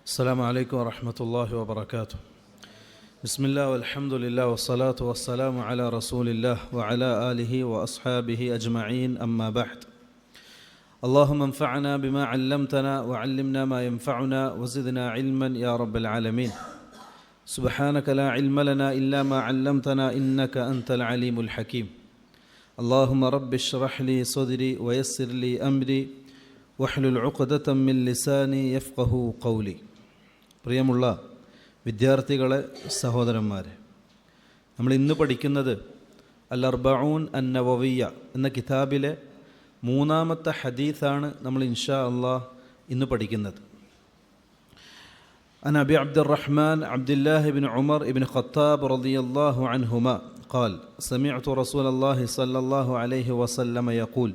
السلام عليكم ورحمة الله وبركاته. بسم الله والحمد لله والصلاة والسلام على رسول الله وعلى آله وأصحابه أجمعين، أما بعد. اللهم انفعنا بما علمتنا وعلمنا ما ينفعنا وزدنا علما يا رب العالمين. سبحانك لا علم لنا إلا ما علمتنا إنك أنت العليم الحكيم. اللهم رب اشرح لي صدري ويسر لي أمري വഹ്ലുൽ ഉഖ്ദതം മിൻ ലിസാനി യഫ്ഖഹു ഖൗലി. പ്രിയമുള്ള വിദ്യാർത്ഥികളെ, സഹോദരന്മാരെ, നമ്മൾ ഇന്ന് പഠിക്കുന്നത് അൽ-അർബഊൻ അൻ-നവവിയ്യ എന്ന കിതാബിലെ മൂന്നാമത്തെ ഹദീസാണ് നമ്മൾ ഇൻഷാ അല്ലാഹ് ഇന്ന് പഠിക്കുന്നത്. അൻ അബി അബ്ദുറഹ്മാൻ അബ്ദുല്ലാഹി ഇബ്നു ഉമർ ഇബ്നു ഖത്താബ് റളിയല്ലാഹു അൻഹുമാ ഖാൽ സമിഅ്തു റസൂലല്ലാഹി സ്വല്ലല്ലാഹു അലൈഹി വസല്ലമ യഖൂൽ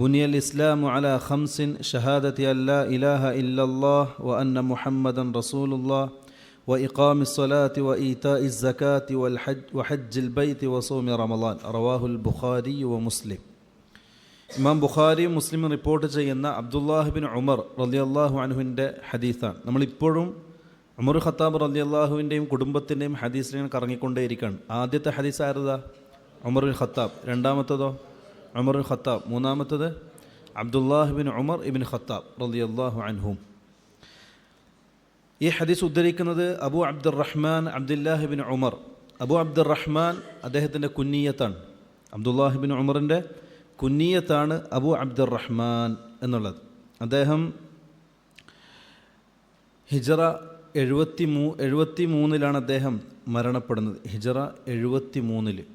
بني الإسلام على 5: شهادة أن لا إله إلا الله وأن محمدا رسول الله وإقام الصلاة وإيتاء الزكاة وحج البيت وصوم رمضان. رواه البخاري ومسلم. ഇമാം ബുഖാരിയും മുസ്ലിമും റിപ്പോർട്ട് ചെയ്യുന്ന അബ്ദുല്ലാഹ് ബിൻ ഉമർ റളിയല്ലാഹു അൻഹുവിൻ്റെ ഹദീസാണ്. നമ്മളിപ്പോഴും ഉമർ ഖത്താബ് റളിയല്ലാഹുവിൻ്റെയും കുടുംബത്തിൻ്റെയും ഹദീസിനെ കറങ്ങിക്കൊണ്ടേയിരിക്കുകയാണ്. ആദ്യത്തെ ഹദീസ് ആരതാ? Umar bin Khattab. രണ്ടാമത്തതോ ഉമർ ബിൻ ഖത്താബ്. മൂന്നാമത്തത് Abdullah bin Umar ibn Khattab റളിയല്ലാഹു അൻഹും. ഈ ഹദീസ് ഉദ്ധരിക്കുന്നത് Abu Abdurrahman Abdullahi bin Umar. Abu Abdurrahman അദ്ദേഹത്തിൻ്റെ കുന്നിയത്താണ്. അബ്ദുല്ലാഹി ബിൻ ഉമറിൻ്റെ കുന്നിയത്താണ് അബു അബ്ദുറഹ്മാൻ എന്നുള്ളത്. അദ്ദേഹം ഹിജറ 73 അദ്ദേഹം മരണപ്പെടുന്നത്. ഹിജറ 73.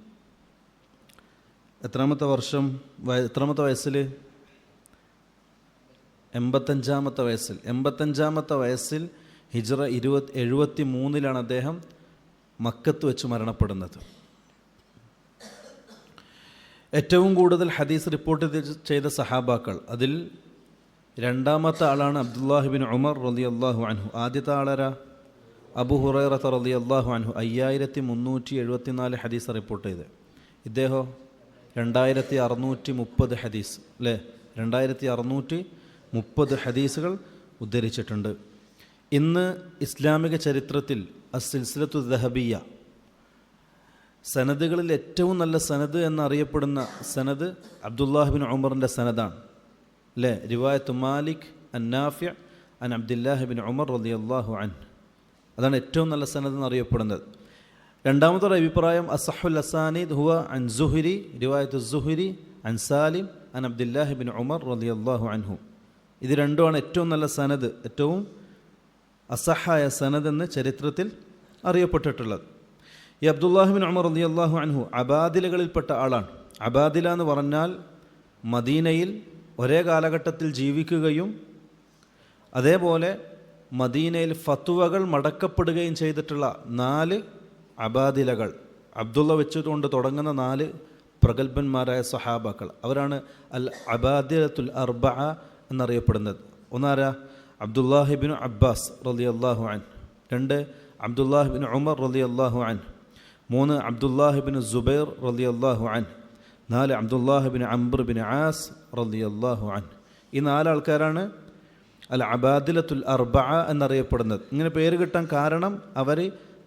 എത്രാമത്തെ വർഷം? എത്രാമത്തെ വയസ്സിൽ? 85-ാമത്തെ വയസ്സിൽ. 85-ാമത്തെ വയസ്സിൽ ഹിജ്റ 73 അദ്ദേഹം മക്കത്ത് വെച്ച് മരണപ്പെടുന്നത്. ഏറ്റവും കൂടുതൽ ഹദീസ് റിപ്പോർട്ട് ചെയ്ത സഹാബാക്കൾ, അതിൽ രണ്ടാമത്തെ ആളാണ് അബ്ദുല്ലാഹി ബിൻ ഉമർ റളിയല്ലാഹു അൻഹു. ആദ്യത്തെ ആളാരാ? അബു ഹുറൈറ റളിയല്ലാഹു അൻഹു. 5374 ഹദീസ് റിപ്പോർട്ട് ചെയ്ത്. ഇദ്ദേഹം 2630 ഹദീസ്, അല്ലേ? 2630 ഹദീസുകൾ ഉദ്ധരിച്ചിട്ടുണ്ട്. ഇന്ന് ഇസ്ലാമിക ചരിത്രത്തിൽ അസ്സിൽസിലത്തു ദഹബിയ, സനദുകളിൽ ഏറ്റവും നല്ല സനദ് എന്നറിയപ്പെടുന്ന സനദ് അബ്ദുല്ലാഹി ബിൻ ഉമറിൻ്റെ സനദാണ്, അല്ലേ? റിവായത്ത് മാലിക് അൻ നാഫി അൻ അബ്ദുല്ലാഹി ബിൻ ഉമർ റളിയല്ലാഹു അൻഹു. അതാണ് ഏറ്റവും നല്ല സനദ് എന്നറിയപ്പെടുന്നത്. രണ്ടാമത്തെ അഭിപ്രായം അസഹുൽ അസാനിദ് ഹുവ അൻ സുഹരി, റിവായത്ത് സുഹരി അൻ സാലിം അൻ അബ്ദുല്ലാഹി ബിൻ ഉമർ റളിയല്ലാഹു അൻഹു. ഇത് രണ്ടുമാണ് ഏറ്റവും നല്ല സനദ്, ഏറ്റവും അസഹായ സനദ് എന്ന് ചരിത്രത്തിൽ അറിയപ്പെട്ടിട്ടുള്ളത്. ഈ അബ്ദുല്ലാഹി ബിൻ ഉമർ റളിയല്ലാഹു അൻഹു അബാദിലകളിൽപ്പെട്ട ആളാണ്. അബാദില എന്ന് പറഞ്ഞാൽ മദീനയിൽ ഒരേ കാലഘട്ടത്തിൽ ജീവിക്കുകയും അതേപോലെ മദീനയിൽ ഫത്വകൾ മടക്കപ്പെടുകയും ചെയ്തിട്ടുള്ള 4 അബാദിലകൾ, അബ്ദുള്ള വെച്ചുകൊണ്ട് തുടങ്ങുന്ന 4 പ്രഗത്ഭന്മാരായ സഹാബാക്കൾ, അവരാണ് അൽ അബാദിലത്തുൽ അർബഅ എന്നറിയപ്പെടുന്നത്. ഒന്നാരാ? അബ്ദുല്ലാഹി ബിൻ അബ്ബാസ് റളിയല്ലാഹു അൻഹു. 2 അബ്ദുല്ലാഹി ബിൻ ഉമർ റളിയല്ലാഹു അൻഹു. 3 അബ്ദുല്ലാഹി ബിൻ സുബൈർ റളിയല്ലാഹു അൻഹു. 4 Abdullahi bin Amr bin as റളിയല്ലാഹു അൻഹു. ഈ 4 ആൾക്കാരാണ് അൽ അബാദിലത്തുൽ അർബഅ എന്നറിയപ്പെടുന്നത്. ഇങ്ങനെ പേര് കിട്ടാൻ കാരണം അവർ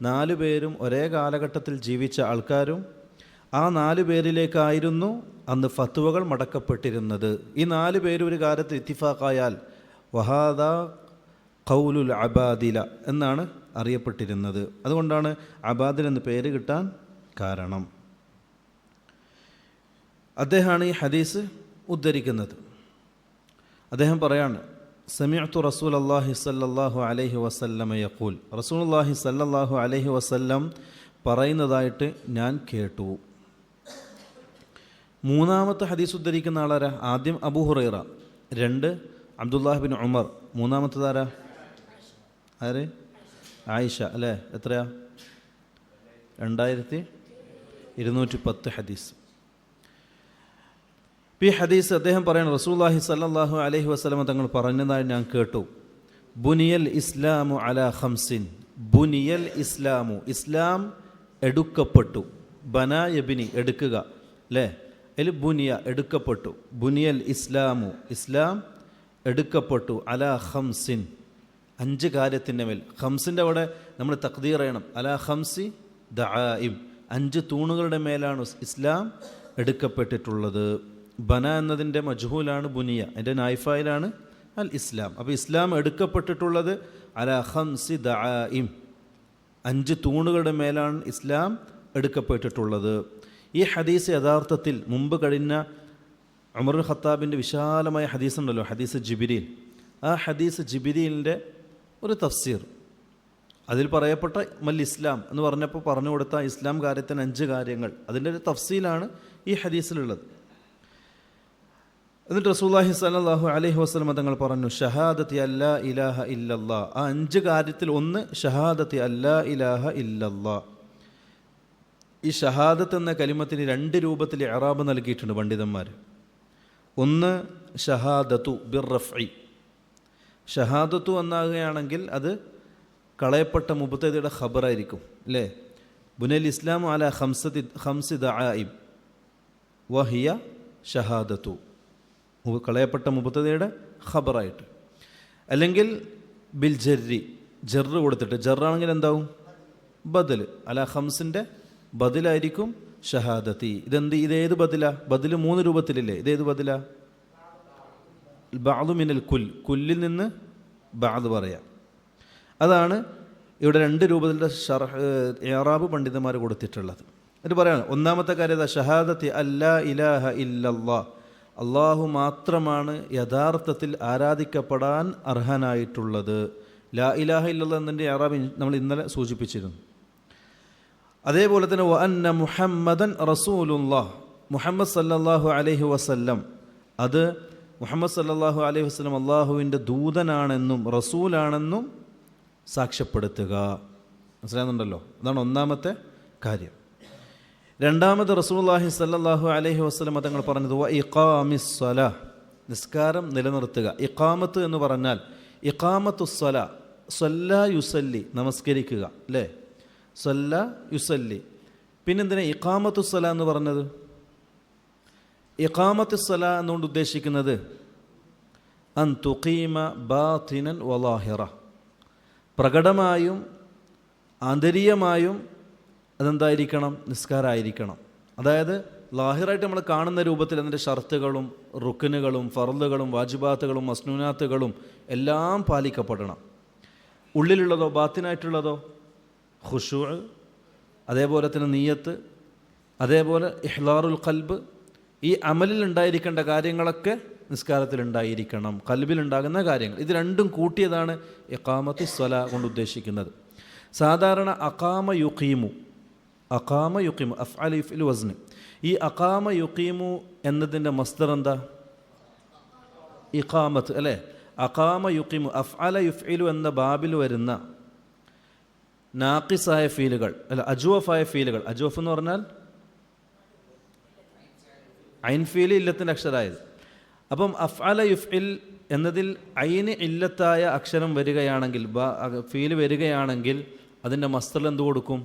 4 പേരും ഒരേ കാലഘട്ടത്തിൽ ജീവിച്ച ആൾക്കാരും ആ 4 പേരിലേക്കായിരുന്നു അന്ന് ഫത്വകൾ മടക്കപ്പെട്ടിരുന്നത്. ഈ 4 പേര് ഒരു കാര്യത്തിൽ ഇത്തിഫാഖായാൽ വഹാദ ഖൗലുൽ അബാദില എന്നാണ് അറിയപ്പെട്ടിരുന്നത്. അതുകൊണ്ടാണ് അബാദിൽ എന്ന് പേര് കിട്ടാൻ കാരണം. അദ്ദേഹമാണ് ഈ ഹദീസ് ഉദ്ധരിക്കുന്നത്. അദ്ദേഹം പറയാണ്, സമിഅ്തു റസൂലല്ലാഹി സ്വല്ലല്ലാഹു അലൈഹി വസല്ലമ യഖൂൽ, റസൂലുള്ളാഹി സ്വല്ലല്ലാഹു അലൈഹി വസല്ലം പറയുന്നതായിട്ട് ഞാൻ കേട്ടു. മൂന്നാമത്തെ ഹദീസ് ഉദ്ധരിക്കുന്ന ആളാരാ? ആദ്യം അബൂ ഹുറൈറ, 2 അബ്ദുല്ലാഹി ബിൻ ഉമർ, മൂന്നാമത്തേതാരാ? ആര്? ആയിഷ, അല്ലേ? എത്രയാ? 2210 ഹദീസ്. ഈ ഹദീസ് അദ്ദേഹം പറയുന്നത്, റസൂലുള്ളാഹി സ്വല്ലല്ലാഹു അലൈഹി വസല്ലം തങ്ങൾ പറഞ്ഞതായി ഞാൻ കേട്ടു. ബുനിയൽ ഇസ്ലാമു അലാ 5. ബുനിയൽ ഇസ്ലാമു, ഇസ്ലാം എടുക്കപ്പെട്ടു. ബന യബ്നി, എടുക്കുക, അല്ലേ? അതിൽ ബുനിയ, എടുക്കപ്പെട്ടു. ബുനിയൽ ഇസ്ലാമു, ഇസ്ലാം എടുക്കപ്പെട്ടു. അലാ 5, 5 കാര്യത്തിൻ്റെ മേൽ. ഖംസിൻ്റെ അവിടെ നമ്മൾ തഖ്ദീർ ചെയ്യണം, അലാ ഖംസി ദആഇം, 5 തൂണുകളുടെ മേലാണ് ഇസ്ലാം എടുക്കപ്പെട്ടിട്ടുള്ളത്. ബന എന്നതിൻ്റെ മജ്ഹൂലാണ് ബുനിയ, അതിൻ്റെ നായിഫായിലാണ് അൽ ഇസ്ലാം. അപ്പോൾ ഇസ്ലാം എടുക്കപ്പെട്ടിട്ടുള്ളത് അലാ ഖംസി ദആഇം, 5 തൂണുകളുടെ മേലാണ് ഇസ്ലാം എടുക്കപ്പെട്ടിട്ടുള്ളത്. ഈ ഹദീസ് യഥാർത്ഥത്തിൽ മുമ്പ് കഴിഞ്ഞ ഉമർ ഖത്താബിൻ്റെ വിശാലമായ ഹദീസ് ഉണ്ടല്ലോ, ഹദീസ് ജിബ്രീൽ. ആ ഹദീസ് ജിബ്രീലിൻ്റെ ഒരു തഫ്സീർ, അതിൽ പറയപ്പെട്ട മൽ ഇസ്ലാം എന്ന് പറഞ്ഞപ്പോൾ പറഞ്ഞു കൊടുത്ത ഇസ്ലാം കാര്യത്തിന് 5 കാര്യങ്ങൾ, അതിൻ്റെ ഒരു തഫ്സീലാണ് ഈ ഹദീസിലുള്ളത്. എന്നിട്ട് റസൂലുള്ളാഹി സ്വല്ലല്ലാഹു അലൈഹി വസല്ലം തങ്ങൾ പറഞ്ഞു, ഷഹാദത്തി അല്ലാ ഇലാഹ ഇല്ലല്ലാ. ആ 5 കാര്യത്തിൽ ഒന്ന് ഷഹാദത്തി അല്ലാ ഇലാഹ ഇല്ലല്ലാ. ഈ ഷഹാദത്ത് എന്ന കലിമത്തിന് 2 രൂപത്തിൽ ഇഅ്റാബ് നൽകിയിട്ടുണ്ട് പണ്ഡിതന്മാർ. ഒന്ന് ഷഹാദത്തു ബിർ റഫ്ഇ, ഷഹാദത്തു എന്നാകുകയാണെങ്കിൽ അത് കളയപ്പെട്ട മുബ്തദയുടെ ഖബറായിരിക്കും അല്ലേ. ബുനൽ ഇസ്ലാമു അലാ ഖംസി ദആഇം വഹിയ ഷഹാദത്തു, കളയപ്പെട്ട മുബ്തദയുടെ ഖബറായിട്ട്. അല്ലെങ്കിൽ ബിൽ ജർരി, ജർറ് കൊടുത്തിട്ട്, ജറാണെങ്കിൽ എന്താവും ബദൽ, അലാ ഖംസിൻ്റെ ബദലായിരിക്കും ഷഹാദത്തി. ഇതേത് ബദല? ബദൽ 3 രൂപത്തിലില്ലേ, ഇതേത് ബദല? ബഅദു മിനൽ കുല്ലിൽ നിന്ന് ബഅദ് പറയാം. അതാണ് ഇവിടെ 2 രൂപത്തിലുള്ള ഇഅ്റാബ് പണ്ഡിതന്മാർ കൊടുത്തിട്ടുള്ളത്. എന്നിട്ട് പറയാണ്, ഒന്നാമത്തെ കാര്യം ഷഹാദത്തി അല്ലാ ഇലാഹ ഇല്ലല്ലാ, അള്ളാഹു മാത്രമാണ് യഥാർത്ഥത്തിൽ ആരാധിക്കപ്പെടാൻ അർഹനായിട്ടുള്ളത്. ലാ ഇലാഹ ഇല്ലല്ലാ എന്നതിൻ്റെ ഇഅ്റാബ് നമ്മൾ ഇന്നലെ സൂചിപ്പിച്ചിരുന്നു. അതേപോലെ തന്നെ വ അന്ന മുഹമ്മദൻ റസൂലുള്ളാഹ്, മുഹമ്മദ് സല്ലല്ലാഹു അലൈഹി വസല്ലം, അത് മുഹമ്മദ് സല്ലല്ലാഹു അലൈഹി വസല്ലം അള്ളാഹുവിൻ്റെ ദൂതനാണെന്നും റസൂലാണെന്നും സാക്ഷ്യപ്പെടുത്തുക. മനസ്സിലാകുന്നുണ്ടല്ലോ, അതാണ് ഒന്നാമത്തെ കാര്യം. രണ്ടാമത് റസൂലുള്ളാഹി സല്ലല്ലാഹു അലൈഹി വസല്ലം തങ്ങൾ പറഞ്ഞത് വ ഇഖാമിസ് സ്വലാഹ്, നിസ്കാരം നിലനിർത്തുക. ഇഖാമത്ത് എന്ന് പറഞ്ഞാൽ ഇഖാമത്തുസ്സല, സ്വല്ല യുസല്ലി, നമസ്കരിക്കുക അല്ലേ, സ്വല്ല യുസല്ലി. പിന്നെന്തിനാ ഇഖാമത്തുസ്സല എന്ന് പറഞ്ഞത്? ഇഖാമത്തുസ്സല എന്നുകൊണ്ട് ഉദ്ദേശിക്കുന്നത് അൻ തുഖീമ ബാത്തിനൻ വലാഹിറ, പ്രകടമായും ആന്തരികമായും അതെന്തായിരിക്കണം? നിസ്കാരമായിരിക്കണം. അതായത് ലാഹിറായിട്ട് നമ്മൾ കാണുന്ന രൂപത്തിൽ അതിൻ്റെ ഷർത്തുകളും റുക്നുകളും ഫർളുകളും വാജിബാത്തുകളും മസ്നൂനാത്തുകളും എല്ലാം പാലിക്കപ്പെടണം. ഉള്ളിലുള്ളതോ ബാത്തിനായിട്ടുള്ളതോ ഖുശൂ, അതേപോലെ തന്നെ നിയ്യത്ത്, അതേപോലെ ഇഹ്ലാറുൽ ഖൽബ്, ഈ അമലിൽ ഉണ്ടായിരിക്കേണ്ട കാര്യങ്ങളൊക്കെ നിസ്കാരത്തിലുണ്ടായിരിക്കണം, ഖൽബിലുണ്ടാകുന്ന കാര്യങ്ങൾ. ഇത് രണ്ടും കൂട്ടിയതാണ് ഇഖാമത്തി സ്വല കൊണ്ട് ഉദ്ദേശിക്കുന്നത്. സാധാരണ അഖാമ യുഖീമു, അഖാമ യുഖീമു അഫ്അൽ യുഫ്ഇൽ വസ്ന്, ഈ അഖാമ യുഖീമു എന്നതിൻ്റെ മസ്ദർ എന്താ? ഇഖാമത്ത് അല്ലേ. അഖാമ യുഖീമു അഫ്അല യുഫ്ഇലു എന്ന ബാബിൽ വരുന്ന നാഖിസായ ഫീലുകൾ അല്ല അജ്വഫായ ഫീലുകൾ, അജ്വഫ് എന്ന് പറഞ്ഞാൽ ഐൻ ഫീല് ഇല്ലത്തിൻ്റെ അക്ഷരമായത്. അപ്പം അഫ്അല യുഫ്ഇൽ എന്നതിൽ ഐന് ഇല്ലത്തായ അക്ഷരം വരികയാണെങ്കിൽ, ഫീല് വരികയാണെങ്കിൽ അതിൻ്റെ മസ്തറിൽ എന്ത് കൊടുക്കും?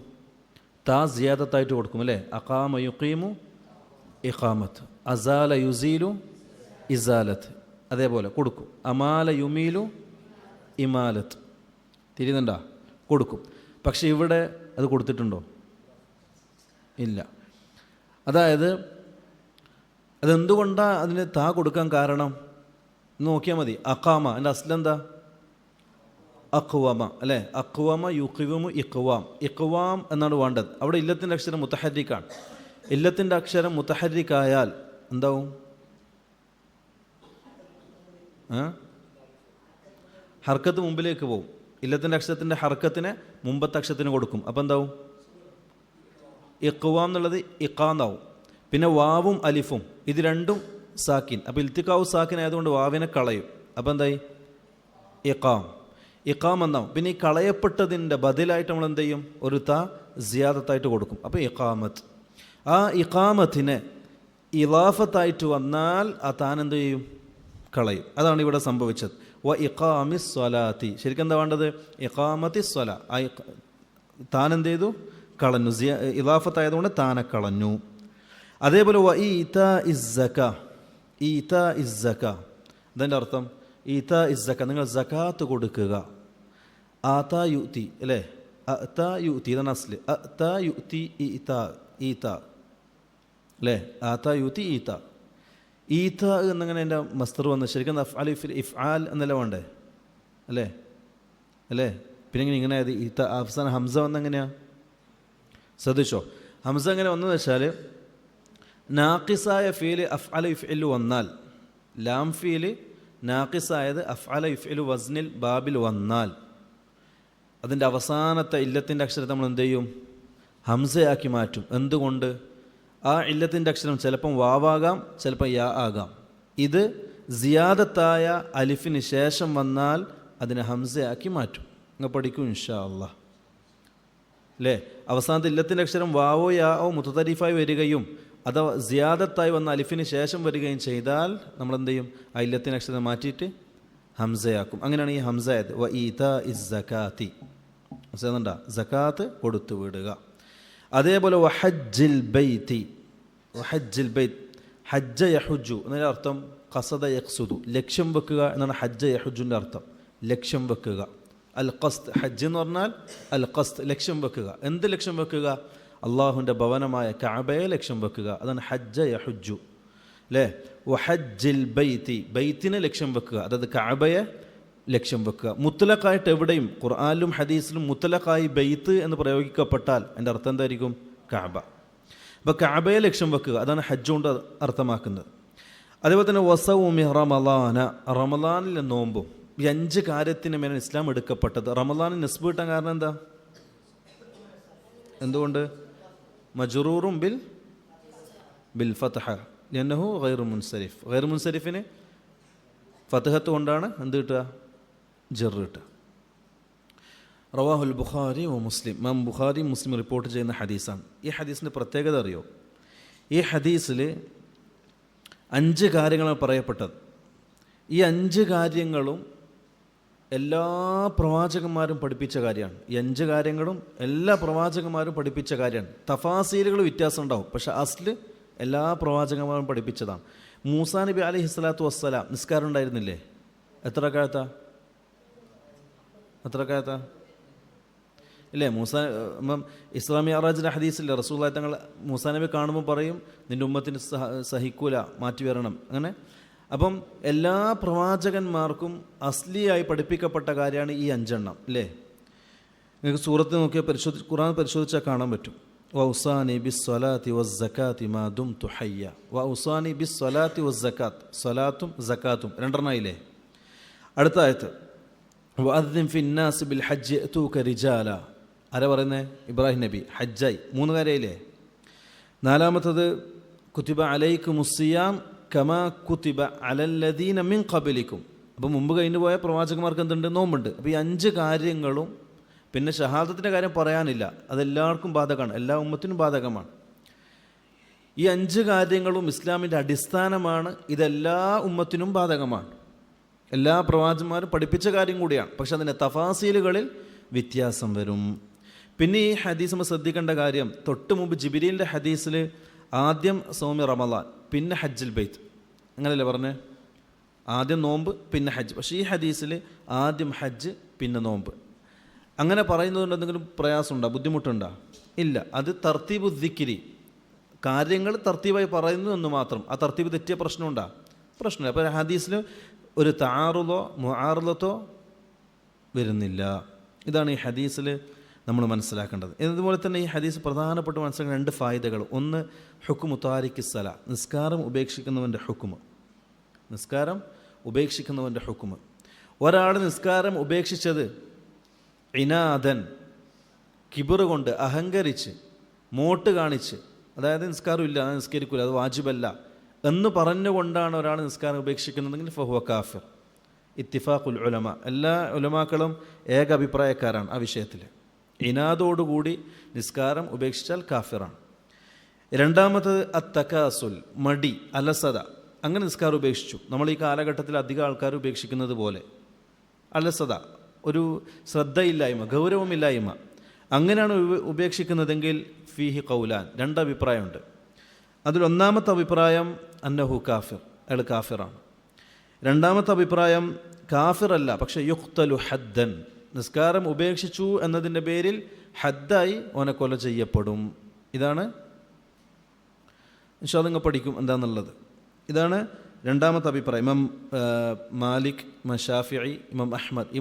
താ സിയാദത്തായിട്ട് കൊടുക്കും അല്ലേ. അഖാമ യുഖീമു ഇഖാമത്ത്, അസാല യുസീലു ഇസാലത്ത്, അതേപോലെ കൊടുക്കും. അമാല യുമീലു ഇമാലത്ത്, തിരിയുന്നുണ്ടോ? കൊടുക്കും. പക്ഷെ ഇവിടെ അത് കൊടുത്തിട്ടുണ്ടോ? ഇല്ല. അതായത് അതെന്തുകൊണ്ടാണ് അതിന് താ കൊടുക്കാൻ കാരണം നോക്കിയാൽ മതി. അഖാമ എൻ്റെ അസ്ലെന്താ? അഖ്വമ അല്ലേ. അഖ്വമ യുഖിവമു ഇഖ്വാം, ഇഖ്വാം എന്നാണ് വേണ്ടത്. അവിടെ ഇല്ലത്തിൻ്റെ അക്ഷരം മുത്തഹരിക്കാണ്. ഇല്ലത്തിൻ്റെ അക്ഷരം മുത്തഹരിക്കായാൽ എന്താവും? ഹർക്കത്ത് മുമ്പിലേക്ക് പോവും. ഇല്ലത്തിൻ്റെ അക്ഷരത്തിൻ്റെ ഹർക്കത്തിനെ മുമ്പത്തെ അക്ഷരത്തിന് കൊടുക്കും. അപ്പം എന്താവും? ഇഖ്വാം എന്നുള്ളത് ഇഖാന്നാവും. പിന്നെ വാവും അലിഫും ഇത് രണ്ടും സാക്കിൻ. അപ്പോൾ ഇൽത്തിക്കാവ് സാക്കിൻ ആയതുകൊണ്ട് വാവിനെ കളയും. അപ്പോൾ എന്തായി? ഇഖാം, ഇഖാം എന്നാവും. പിന്നെ ഈ കളയപ്പെട്ടതിൻ്റെ ബദലായിട്ട് നമ്മൾ എന്ത് ചെയ്യും? ഒരു താ സിയാദത്തായിട്ട് കൊടുക്കും. അപ്പോൾ ഇഖാമത്ത്. ആ ഇഖാമത്തിനെ ഇലാഫത്തായിട്ട് വന്നാൽ ആ താൻ എന്ത് ചെയ്യും? കളയും. അതാണ് ഇവിടെ സംഭവിച്ചത്. വ ഇഖാമിസ് സ്വലാത്തി, ശരിക്കും എന്താ വേണ്ടത്? ഇഖാമത്തി സ്വല. ആ താൻ എന്ത് ചെയ്തു? കളഞ്ഞു. ഇലാഫത്തായതുകൊണ്ട് താനെ കളഞ്ഞു. അതേപോലെ വ ഈതാ ഇസ്സക, ഈതാ ഇസ്സക, അതിൻ്റെ അർത്ഥം ഈതാ ഇസ്സക, നിങ്ങൾ സകാത്ത് കൊടുക്കുക. ആതാ യുത്തി അല്ലേ, അത്താ യുത്തി ഇതാണ് അസ്ല്. അത്താ യുത്തി ഈതാ, ഈതാ അല്ലേ, ആതാ യുത്തി ഈതാ. ഈതാ എന്നങ്ങനെ എൻ്റെ മസ്തർ വന്ന് ശരിക്കും ഇഫ്ആൽ എന്നല്ല വേണ്ടേ അല്ലേ അല്ലേ? പിന്നെ ഇങ്ങനെ ഈത്ത അവസാനം ഹംസ വന്നെങ്ങനെയാണ്? ശ്രദ്ധിച്ചോ, ഹംസ എങ്ങനെ വന്നതെന്ന് വെച്ചാൽ നാഖിസായ ഫീല് അഫ്അല യുഫ്ഇലു വന്നാൽ, ലാം ഫീല് നാഖിസായത് അഫ്അല യുഫ്ഇലു വസ്നിൽ ബാബിൽ വന്നാൽ അതിൻ്റെ അവസാനത്തെ ഇല്ലത്തിൻ്റെ അക്ഷരത്തെ നമ്മൾ എന്ത് ചെയ്യും? ഹംസയാക്കി മാറ്റും. എന്തുകൊണ്ട്? ആ ഇല്ലത്തിൻ്റെ അക്ഷരം ചിലപ്പം വാവാകാം, ചിലപ്പം യാ ആകാം. ഇത് സിയാദത്തായ അലിഫിന് ശേഷം വന്നാൽ അതിനെ ഹംസയാക്കി മാറ്റും. അങ്ങ് പഠിക്കും ഇൻഷാ അല്ലാഹ് അല്ലേ. അവസാനത്തെ ഇല്ലത്തിൻ്റെ അക്ഷരം വാവോ യാവോ മുത്തരീഫായി വരികയും അഥവാ സിയാദത്തായി വന്ന അലിഫിന് ശേഷം വരികയും ചെയ്താൽ നമ്മളെന്ത് ചെയ്യും? ആ ഇല്ലത്തിൻ്റെ അക്ഷരം മാറ്റിയിട്ട് ഹംസയാക്കും. അങ്ങനെയാണ് ഈ ഹംസയത്. വ ഈതാ ഇസ് സകാത്തി, മനസ്സിലാകുന്നുണ്ടോ? സകാത്ത് കൊടുത്തു വിടുക. അതേപോലെ വഹജ്ജിൽ ബൈത്തി, വഹജ്ജിൽ ബൈത്ത്, ഹജ്ജ യഹുജു എന്നതിൻ്റെ അർത്ഥം ഖസദ യഖ്സുദു, ലക്ഷ്യം വെക്കുക എന്നാണ് ഹജ്ജ യഹുജുൻ്റെ അർത്ഥം. ലക്ഷ്യം വെക്കുക. അൽ ഖസ്ദ്, ഹജ്ജ് എന്ന് പറഞ്ഞാൽ അൽ ഖസ്ദ്, ലക്ഷ്യം വെക്കുക. എന്ത് ലക്ഷ്യം വെക്കുക? അള്ളാഹുവിൻ്റെ ഭവനമായ കഅബയെ ലക്ഷ്യം വെക്കുക. അതാണ് ഹജ്ജ യഹുജു അല്ലേ. വഹജ്ജിൽ ബൈത്തി, ബൈത്തിനെ ലക്ഷ്യം വെക്കുക, അതായത് കഅബയെ ലക്ഷ്യം വെക്കുക. മുത്തലഖായിട്ട് എവിടെയും ഖുർആനിലും ഹദീസിലും മുത്തലഖായി ബൈത്ത് എന്ന് പ്രയോഗിക്കപ്പെട്ടാൽ എൻ്റെ അർത്ഥം എന്തായിരിക്കും? കഅബ. അപ്പോൾ കഅബയെ ലക്ഷ്യം വെക്കുക, അതാണ് ഹജ്ജ് കൊണ്ട് അർത്ഥമാക്കുന്നത്. അതേപോലെ തന്നെ വസൗമി റമളാന, റമളാനിലെ നോമ്പും. ഈ 5 കാര്യത്തിന് മേലെ ഇസ്ലാം എടുക്കപ്പെട്ടത്. റമളാനിന് നിസ്ബ് കിട്ടാൻ കാരണം എന്താ? എന്തുകൊണ്ട്? മജ്റൂറും ബിൽ ഫത്ഹ ലഅന്നഹു ഗൈറു മുൻസരിഫ്. ഗൈറു മുൻസരിഫിന് ഫത്ഹത്ത് കൊണ്ടാണ് എന്ത് കിട്ടുക? ജർ കിട്ടുക. റവാഹുൽ ബുഖാരി വ മുസ്ലിം, ഇമാം ബുഖാരി മുസ്ലിം റിപ്പോർട്ട് ചെയ്യുന്ന ഹദീസാണ്. ഈ ഹദീസിൻ്റെ പ്രത്യേകത അറിയോ? ഈ ഹദീസിൽ 5 കാര്യങ്ങളാണ് പറയപ്പെട്ടത്. ഈ 5 കാര്യങ്ങളും എല്ലാ പ്രവാചകന്മാരും പഠിപ്പിച്ച കാര്യമാണ്. ഈ 5 കാര്യങ്ങളും എല്ലാ പ്രവാചകന്മാരും പഠിപ്പിച്ച കാര്യമാണ്. തഫാസീലുകൾ വ്യത്യാസം ഉണ്ടാവും, പക്ഷെ അസ്ല് എല്ലാ പ്രവാചകന്മാരും പഠിപ്പിച്ചതാണ്. മൂസാ നബി അലൈഹി സ്വലാത്തു വസ്സലാം നിസ്കാരം ഉണ്ടായിരുന്നില്ലേ? എത്ര റക്അത്താ ഇല്ലേ? ഇസ്ലാമി അറാജിൻ്റെ ഹദീസില്ലേ, റസൂലുള്ളാഹി തങ്ങൾ മൂസാ നബി കാണുമ്പോൾ പറയും നിൻ്റെ ഉമ്മത്തിന് സഹിക്കൂല, മാറ്റി വരണം. അങ്ങനെ അപ്പം എല്ലാ പ്രവാചകന്മാർക്കും അസ്ലിയായി പഠിപ്പിക്കപ്പെട്ട കാര്യമാണ് ഈ 5 എണ്ണം അല്ലേ. നിങ്ങൾക്ക് സൂറത്ത് നോക്കിയാൽ ഖുർആൻ പരിശോധിച്ചാൽ കാണാൻ പറ്റും. വൗസാനി ബിസ്സലാത്തി വസ്സകാത്തി മാ ദുംതു ഹയ്യ. വൗസാനി ബിസ്സലാത്തി വസ്സകാത്ത്, സ്വലാത്തും സകാത്തും 2 എണ്ണമായില്ലേ. അടുത്ത ആയത്ത് വഅദ്ദിൻ ഫിന്നാസി ബിൽ ഹജ്ജ് യഅതൂക റിജാല. ആരാ പറയുന്നത്? ഇബ്രാഹിം നബി. ഹജ്ജായി 3 കാര്യമായില്ലേ. 4മത്തത് കുതിബ അലൈക്കുമുസ്സിയാം കമാ കുതിബ അലല്ലദീന മിൻ ഖബലിക്കും. അപ്പോൾ മുമ്പ് കഴിഞ്ഞു പോയ പ്രവാചകന്മാർക്ക് എന്തുണ്ട്? നോമ്പുണ്ട്. അപ്പോൾ ഈ 5 കാര്യങ്ങളും, പിന്നെ ഷഹാദത്തിൻ്റെ കാര്യം പറയാനില്ല, അതെല്ലാവർക്കും ബാധകമാണ്, എല്ലാ ഉമ്മത്തിനും ബാധകമാണ്. ഈ 5 കാര്യങ്ങളും ഇസ്ലാമിൻ്റെ അടിസ്ഥാനമാണ്. ഇതെല്ലാ ഉമ്മത്തിനും ബാധകമാണ്. എല്ലാ പ്രവാചകന്മാരും പഠിപ്പിച്ച കാര്യം കൂടിയാണ്. പക്ഷെ അതിൻ്റെ തഫാസീലുകളിൽ വ്യത്യാസം വരും. പിന്നെ ഈ ഹദീസ് നമ്മൾ ശ്രദ്ധിക്കേണ്ട കാര്യം, തൊട്ട് മുമ്പ് ജിബ്രീലിൻ്റെ ഹദീസിൽ ആദ്യം സൗമി റമളാൻ, പിന്നെ ഹജ്ജുൽ ബൈത്ത്, അങ്ങനെയല്ലേ പറഞ്ഞേ? ആദ്യം നോമ്പ് പിന്നെ ഹജ്ജ്. പക്ഷേ ഈ ഹദീസിൽ ആദ്യം ഹജ്ജ് പിന്നെ നോമ്പ്. അങ്ങനെ പറയുന്നതുകൊണ്ട് എന്തെങ്കിലും പ്രയാസമുണ്ടോ, ബുദ്ധിമുട്ടുണ്ടോ? ഇല്ല. അത് തർത്തീബു ദിക്രി, കാര്യങ്ങൾ തർത്തീബായി പറയുന്നു എന്ന് മാത്രം. ആ തർത്തീബ് തെറ്റിയ പ്രശ്നമുണ്ടോ? പ്രശ്നമില്ല. അപ്പോൾ ഹദീസിൽ ഒരു തആറുദോ മുആറദത്തോ വരുന്നില്ല. ഇതാണ് ഈ ഹദീസിൽ നമ്മൾ മനസ്സിലാക്കേണ്ടത്. ഇതുപോലെ തന്നെ ഈ ഹദീസ് പ്രധാനപ്പെട്ട് മനസ്സിലാക്കുന്ന 2 ഫായിദകൾ. ഒന്ന്, ഹുക്മു താരിഖി സല, നിസ്കാരം ഉപേക്ഷിക്കുന്നവൻ്റെ ഹുക്മ്. നിസ്കാരം ഉപേക്ഷിക്കുന്നവൻ്റെ ഹുക്മ്. ഒരാൾ നിസ്കാരം ഉപേക്ഷിച്ചത് ഇനാദൻ, കിബറ് കൊണ്ട്, അഹങ്കരിച്ച്, മോട്ട് കാണിച്ച്, അതായത് നിസ്കാരം ഇല്ല, നിസ്കരിക്കില്ല, അത് വാജിബല്ല എന്ന് പറഞ്ഞുകൊണ്ടാണ് ഒരാൾ നിസ്കാരം ഉപേക്ഷിക്കുന്നതെങ്കിൽ ഫഹുവ കാഫിർ. ഇത്തിഫാഖുൽ ഉലമ, എല്ലാ ഉലമാക്കളും ഏക അഭിപ്രായക്കാരാണ് ആ വിഷയത്തിൽ. ഇനാദോടുകൂടി നിസ്കാരം ഉപേക്ഷിച്ചാൽ കാഫിറാണ്. 2മത്തത് അത്തകാസുൽ, മടി, അലസത. അങ്ങനെ നിസ്കാരം ഉപേക്ഷിച്ചു. നമ്മൾ ഈ കാലഘട്ടത്തിൽ അധികം ആൾക്കാർ ഉപേക്ഷിക്കുന്നത് പോലെ അലസത, ഒരു ശ്രദ്ധയില്ലായ്മ, ഗൗരവമില്ലായ്മ. അങ്ങനെയാണ് ഉപേക്ഷിക്കുന്നതെങ്കിൽ ഫീഹി ഖൗലാൻ, 2 അഭിപ്രായമുണ്ട്. അതിൽ 1മത്തെ അഭിപ്രായം അന്നഹു കാഫിർ, അയാൾ കാഫിറാണ്. 2മത്തെ അഭിപ്രായം കാഫിറല്ല, പക്ഷേ യുഖ്തലു ഹദ്ദൻ, നിസ്കാരം ഉപേക്ഷിച്ചു എന്നതിൻ്റെ പേരിൽ ഹദ്ദായി ഓനെ കൊല ചെയ്യപ്പെടും. ഇതാണ് ഇൻഷാ അല്ലാഹ് നിങ്ങൾ പഠിക്കും എന്താണെന്നുള്ളത്. ഇതാണ് രണ്ടാമത്തെ അഭിപ്രായം. ഇമാം മാലിക്, ഇമാം ഷാഫിഈ, ഇമാം അഹ്മദ്, ഈ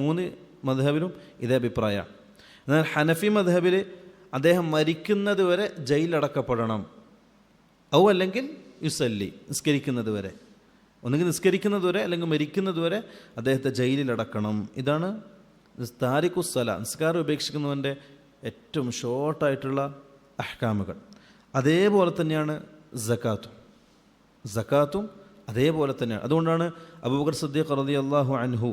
മൂന്ന് മദ്ഹബിലും ഇതേ അഭിപ്രായമാണ്. എന്നാൽ ഹനഫി മദ്ഹബിൽ അദ്ദേഹം മരിക്കുന്നത് വരെ ജയിലടക്കപ്പെടണം. ഔ അല്ലെങ്കിൽ യുസല്ലി, നിസ്കരിക്കുന്നത് വരെ, ഒന്നുകിൽ നിസ്കരിക്കുന്നത് വരെ അല്ലെങ്കിൽ മരിക്കുന്നത് വരെ അദ്ദേഹത്തെ ജയിലിലടക്കണം. ഇതാണ് താരിഖുസ്സല, നിസ്കാരം ഉപേക്ഷിക്കുന്നവൻ്റെ ഏറ്റവും ഷോർട്ടായിട്ടുള്ള അഹ്കാമുകൾ. അതേപോലെ തന്നെയാണ് സക്കാത്തും അതേപോലെ തന്നെയാണ്. അതുകൊണ്ടാണ് അബൂബക്കർ സിദ്ദീഖ് റളിയല്ലാഹു അൻഹു,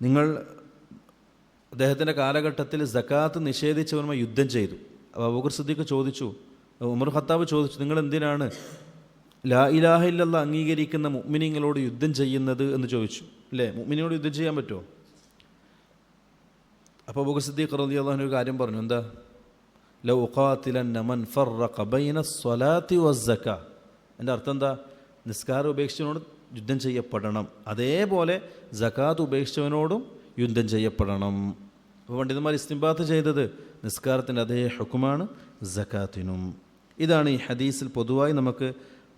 നിങ്ങൾ അദ്ദേഹത്തിൻ്റെ കാലഘട്ടത്തിൽ സക്കാത്ത് നിഷേധിച്ചവരുമായി യുദ്ധം ചെയ്തു. അപ്പോൾ അബൂബക്കർ സിദ്ദീഖ് ചോദിച്ചു, ഉമർ ഖത്താബ് ചോദിച്ചു, നിങ്ങൾ എന്തിനാണ് ലാ ഇലാഹ ഇല്ലല്ലാഹ് അംഗീകരിക്കുന്ന മുഅ്മിനീങ്ങളോട് യുദ്ധം ചെയ്യുന്നത് എന്ന് ചോദിച്ചു. അല്ലേ, മുഅ്മിനീനോട് യുദ്ധം ചെയ്യാൻ പറ്റുമോ? അപ്പോൾ അബൂബക്കർ സിദ്ദീഖ് റളിയല്ലാഹു അൻഹു ഒരു കാര്യം പറഞ്ഞു. എന്താ? ലൗ ഉഖാതിലന്ന മൻ ഫറഖ ബൈന സ്വലാത്തി വസ്സക്കാ. എൻ്റെ അർത്ഥം എന്താ? നിസ്കാരം ഉപേക്ഷിച്ചവനോട് യുദ്ധം ചെയ്യപ്പെടണം, അതേപോലെ സക്കാത്ത് ഉപേക്ഷിച്ചവനോടും യുദ്ധം ചെയ്യപ്പെടണം. അപ്പോൾ പണ്ഡിതന്മാർ ഇസ്തിംബാത്ത് ചെയ്തത് നിസ്കാരത്തിൻ്റെ അതേ ഹുക്കുമാണ് സക്കാത്തിനും. ഇതാണ് ഈ ഹദീസിൽ പൊതുവായി നമുക്ക്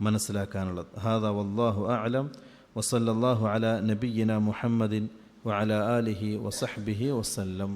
മനസ്സിലാക്കാനുള്ളത്. ഹാദാ വല്ലാഹു അഅലം വസല്ലല്ലാഹു അലാ നബിയ്യിനാ മുഹമ്മദിൻ വഅലാ ആലിഹി വസഹ്ബിഹി വസല്ലം.